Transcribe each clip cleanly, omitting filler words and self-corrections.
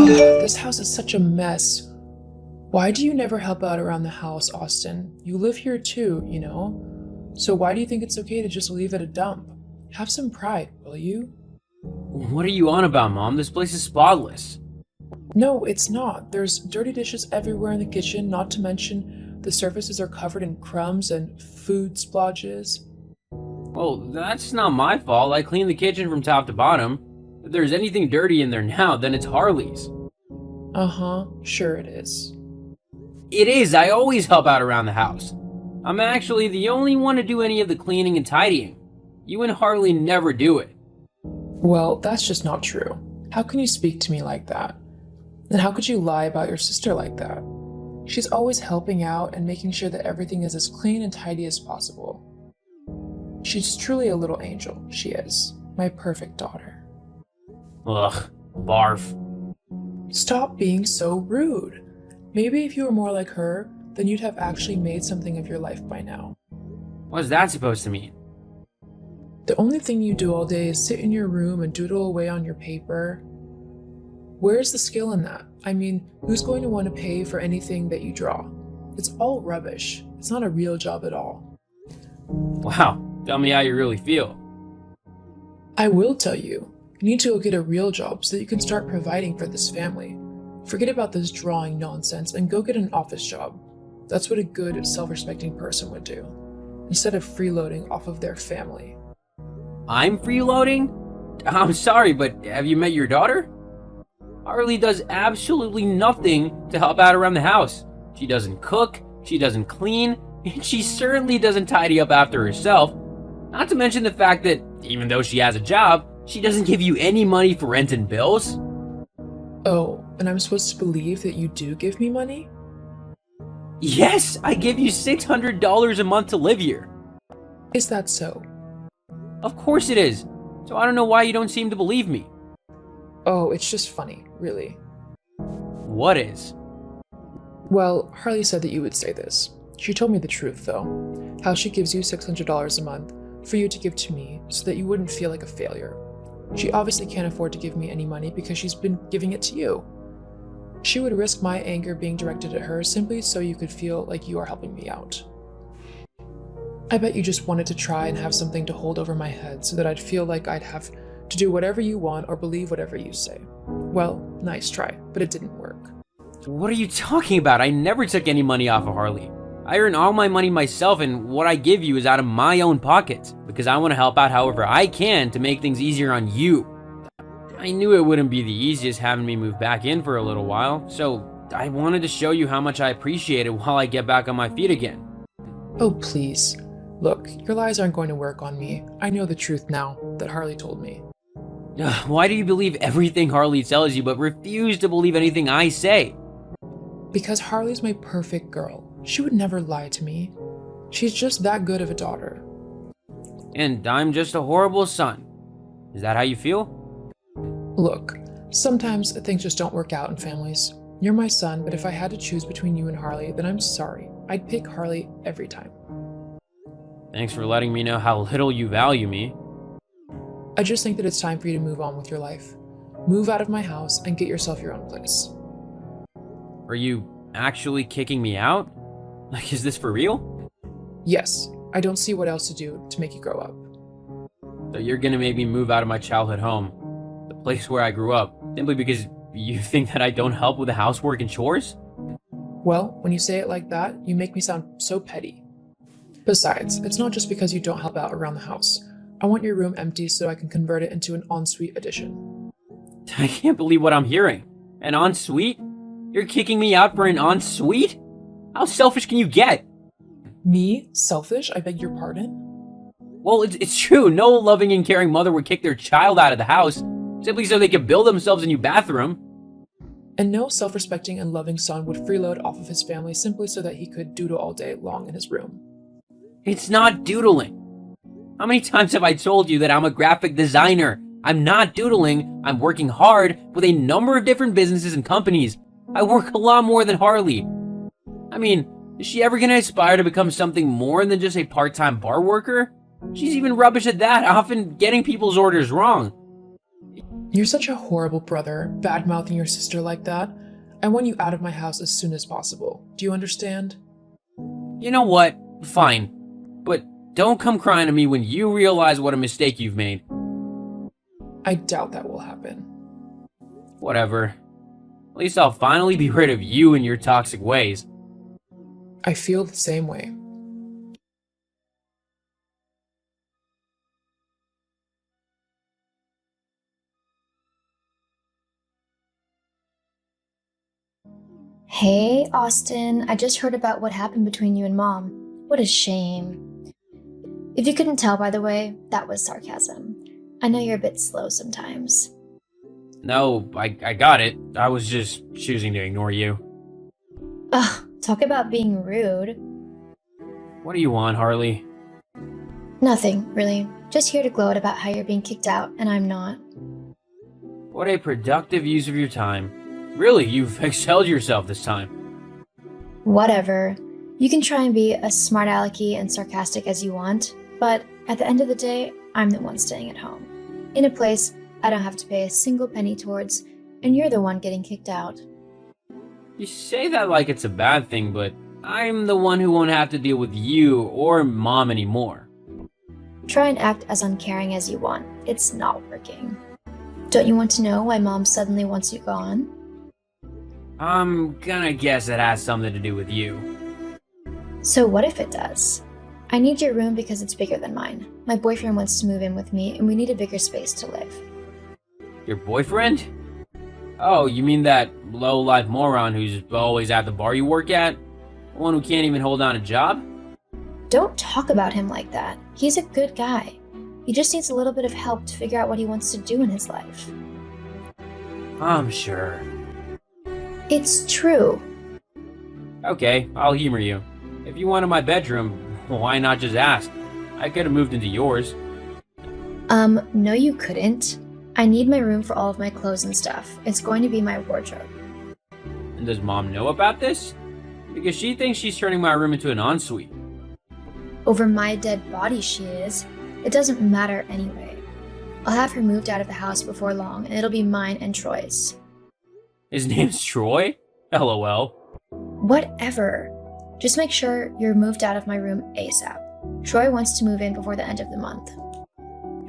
This house is such a mess. Why do you never help out around the house, Austin? You live here too, you know? So why do you think it's okay to just leave it a dump? Have some pride, will you? What are you on about, Mom? This place is spotless. No, it's not. There's dirty dishes everywhere in the kitchen, not to mention the surfaces are covered in crumbs and food splotches. Well, that's not my fault. I cleaned the kitchen from top to bottom. If there's anything dirty in there now, then it's Harley's. Uh-huh, sure it is. It is. I always help out around the house. I'm actually the only one to do any of the cleaning and tidying. You and Harley never do it. Well, that's just not true. How can you speak to me like that? And how could you lie about your sister like that? She's always helping out and making sure that everything is as clean and tidy as possible. She's truly a little angel, she is. My perfect daughter. Ugh, barf. Stop being so rude. Maybe if you were more like her, then you'd have actually made something of your life by now. What's that supposed to mean? The only thing you do all day is sit in your room and doodle away on your paper. Where's the skill in that? I mean, who's going to want to pay for anything that you draw? It's all rubbish. It's not a real job at all. Wow, tell me how you really feel. I will tell you. You need to go get a real job so that you can start providing for this family. Forget about this drawing nonsense and go get an office job. That's what a good, self-respecting person would do, instead of freeloading off of their family. I'm freeloading? I'm sorry, but have you met your daughter? Harley does absolutely nothing to help out around the house. She doesn't cook, she doesn't clean, and she certainly doesn't tidy up after herself. Not to mention the fact that, even though she has a job, she doesn't give you any money for rent and bills. Oh, and I'm supposed to believe that you do give me money? Yes, I give you $600 a month to live here. Is that so? Of course it is. So I don't know why you don't seem to believe me. Oh, it's just funny, really. What is? Well, Harley said that you would say this. She told me the truth, though. How she gives you $600 a month for you to give to me so that you wouldn't feel like a failure. She obviously can't afford to give me any money because she's been giving it to you. She would risk my anger being directed at her simply so you could feel like you are helping me out. I bet you just wanted to try and have something to hold over my head so that I'd feel like I'd have to do whatever you want or believe whatever you say. Well, nice try, but it didn't work. What are you talking about? I never took any money off of Harley. I earn all my money myself, and what I give you is out of my own pockets, because I want to help out however I can to make things easier on you. I knew it wouldn't be the easiest having me move back in for a little while, so I wanted to show you how much I appreciate it while I get back on my feet again. Oh, please. Look, your lies aren't going to work on me. I know the truth now that Harley told me. Why do you believe everything Harley tells you but refuse to believe anything I say? Because Harley's my perfect girl. She would never lie to me. She's just that good of a daughter. And I'm just a horrible son. Is that how you feel? Look, sometimes things just don't work out in families. You're my son, but if I had to choose between you and Harley, then I'm sorry. I'd pick Harley every time. Thanks for letting me know how little you value me. I just think that it's time for you to move on with your life. Move out of my house and get yourself your own place. Are you actually kicking me out? Like, is this for real? Yes, I don't see what else to do to make you grow up. So you're gonna make me move out of my childhood home, the place where I grew up, simply because you think that I don't help with the housework and chores? Well, when you say it like that, you make me sound so petty. Besides, it's not just because you don't help out around the house. I want your room empty so I can convert it into an ensuite addition. I can't believe what I'm hearing. An ensuite? You're kicking me out for an ensuite? How selfish can you get? Me? Selfish? I beg your pardon? Well, it's true. No loving and caring mother would kick their child out of the house simply so they could build themselves a new bathroom. And no self-respecting and loving son would freeload off of his family simply so that he could doodle all day long in his room. It's not doodling. How many times have I told you that I'm a graphic designer? I'm not doodling. I'm working hard with a number of different businesses and companies. I work a lot more than Harley. I mean, is she ever gonna aspire to become something more than just a part-time bar worker? She's even rubbish at that, often getting people's orders wrong. You're such a horrible brother, bad-mouthing your sister like that. I want you out of my house as soon as possible. Do you understand? You know what? Fine. But don't come crying to me when you realize what a mistake you've made. I doubt that will happen. Whatever. At least I'll finally be rid of you and your toxic ways. I feel the same way. Hey, Austin, I just heard about what happened between you and Mom. What a shame. If you couldn't tell, by the way, that was sarcasm. I know you're a bit slow sometimes. No, I got it. I was just choosing to ignore you. Ugh, talk about being rude. What do you want, Harley? Nothing, really. Just here to gloat about how you're being kicked out, and I'm not. What a productive use of your time. Really, you've excelled yourself this time. Whatever. You can try and be as smart alecky and sarcastic as you want, but at the end of the day, I'm the one staying at home. In a place I don't have to pay a single penny towards, and you're the one getting kicked out. You say that like it's a bad thing, but I'm the one who won't have to deal with you or Mom anymore. Try and act as uncaring as you want. It's not working. Don't you want to know why Mom suddenly wants you gone? I'm gonna guess it has something to do with you. So what if it does? I need your room because it's bigger than mine. My boyfriend wants to move in with me and we need a bigger space to live. Your boyfriend? Oh, you mean that low-life moron who's always at the bar you work at? The one who can't even hold down a job? Don't talk about him like that. He's a good guy. He just needs a little bit of help to figure out what he wants to do in his life. I'm sure. It's true. Okay, I'll humor you. If you wanted my bedroom, why not just ask? I could have moved into yours. No you couldn't. I need my room for all of my clothes and stuff. It's going to be my wardrobe. And does Mom know about this? Because she thinks she's turning my room into an ensuite. Over my dead body she is. It doesn't matter anyway. I'll have her moved out of the house before long, and it'll be mine and Troy's. His name's Troy? LOL. Whatever. Just make sure you're moved out of my room ASAP. Troy wants to move in before the end of the month.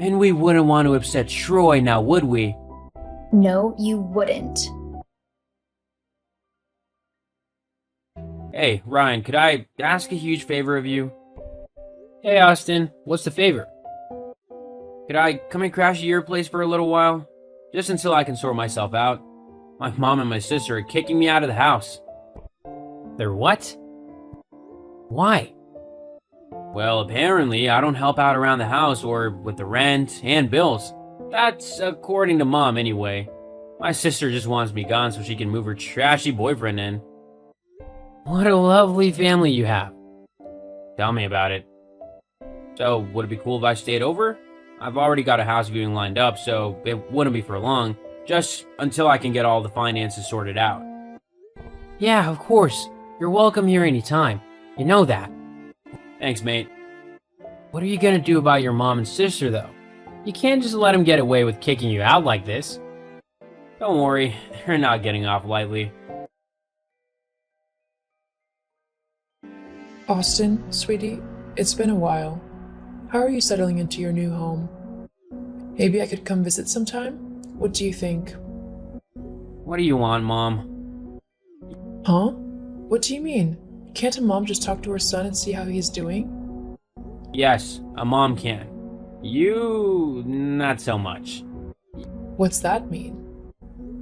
And we wouldn't want to upset Troy now, would we? No, you wouldn't. Hey, Ryan, could I ask a huge favor of you? Hey, Austin, what's the favor? Could I come and crash at your place for a little while? Just until I can sort myself out. My mom and my sister are kicking me out of the house. They're what? Why? Well, apparently I don't help out around the house or with the rent and bills. That's according to Mom anyway. My sister just wants me gone so she can move her trashy boyfriend in. What a lovely family you have. Tell me about it. So, would it be cool if I stayed over? I've already got a house viewing lined up, so it wouldn't be for long. Just until I can get all the finances sorted out. Yeah, of course. You're welcome here anytime. You know that. Thanks, mate. What are you gonna do about your mom and sister, though? You can't just let them get away with kicking you out like this. Don't worry, they're not getting off lightly. Austin, sweetie, it's been a while. How are you settling into your new home? Maybe I could come visit sometime? What do you think? What do you want, Mom? Huh? What do you mean? Can't a mom just talk to her son and see how he's doing? Yes, a mom can. You, not so much. What's that mean?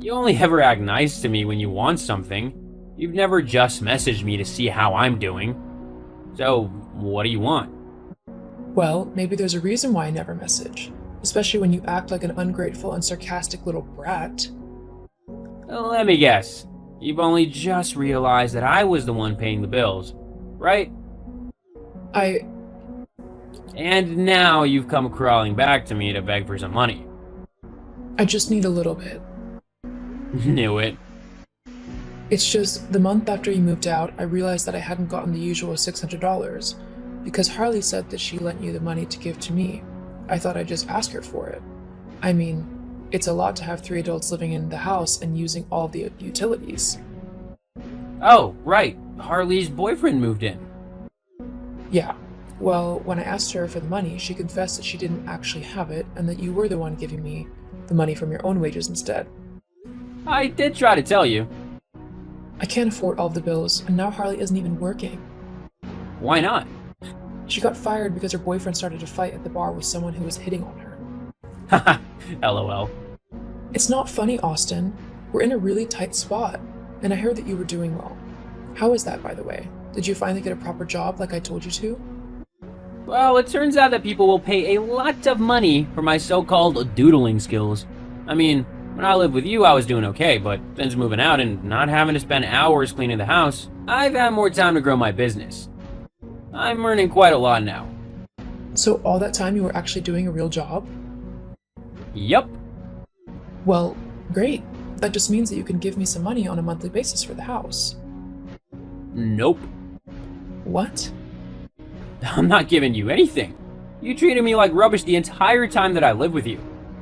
You only ever act nice to me when you want something. You've never just messaged me to see how I'm doing. So, what do you want? Well, maybe there's a reason why I never message. Especially when you act like an ungrateful and sarcastic little brat. Let me guess. You've only just realized that I was the one paying the bills, right? And now you've come crawling back to me to beg for some money. I just need a little bit. Knew it. It's just, the month after you moved out, I realized that I hadn't gotten the usual $600, because Harley said that she lent you the money to give to me. I thought I'd just ask her for it. I mean, It's a lot to have 3 adults living in the house and using all the utilities. Oh, right. Harley's boyfriend moved in. Yeah. Well, when I asked her for the money, she confessed that she didn't actually have it and that you were the one giving me the money from your own wages instead. I did try to tell you. I can't afford all the bills, and now Harley isn't even working. Why not? She got fired because her boyfriend started a fight at the bar with someone who was hitting on her. Haha, lol. It's not funny, Austin. We're in a really tight spot, and I heard that you were doing well. How is that, by the way? Did you finally get a proper job like I told you to? Well, it turns out that people will pay a lot of money for my so-called doodling skills. I mean, when I lived with you, I was doing okay, but since moving out and not having to spend hours cleaning the house, I've had more time to grow my business. I'm earning quite a lot now. So all that time you were actually doing a real job? Yup. Well, great. That just means that you can give me some money on a monthly basis for the house. Nope. What? I'm not giving you anything. You treated me like rubbish the entire time that I lived with you.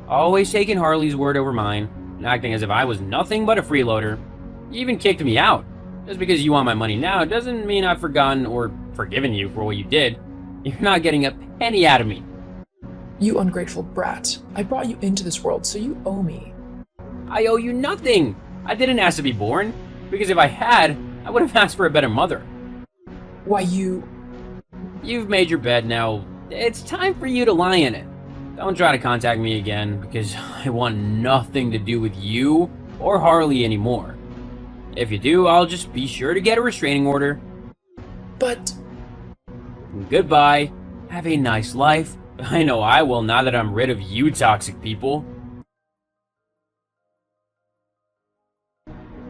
Always taking Harley's word over mine, and acting as if I was nothing but a freeloader. You even kicked me out. Just because you want my money now doesn't mean I've forgotten or forgiven you for what you did. You're not getting a penny out of me. You ungrateful brat. I brought you into this world, so you owe me. I owe you nothing. I didn't ask to be born, because if I had, I would have asked for a better mother. Why, You've made your bed now. It's time for you to lie in it. Don't try to contact me again, because I want nothing to do with you or Harley anymore. If you do, I'll just be sure to get a restraining order. But... Goodbye. Have a nice life. I know I will now that I'm rid of you toxic people.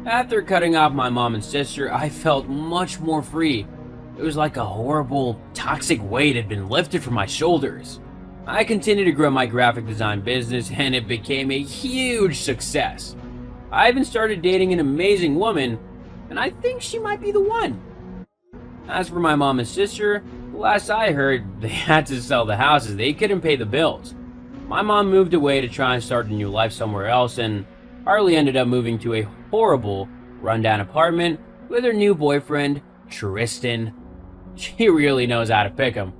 After cutting off my mom and sister, I felt much more free. It was like a horrible, toxic weight had been lifted from my shoulders. I continued to grow my graphic design business, and it became a huge success. I even started dating an amazing woman, and I think she might be the one. As for my mom and sister, the last I heard, they had to sell the house as they couldn't pay the bills. My mom moved away to try and start a new life somewhere else, and Harley ended up moving to a horrible, rundown apartment with her new boyfriend, Tristan. She really knows how to pick him.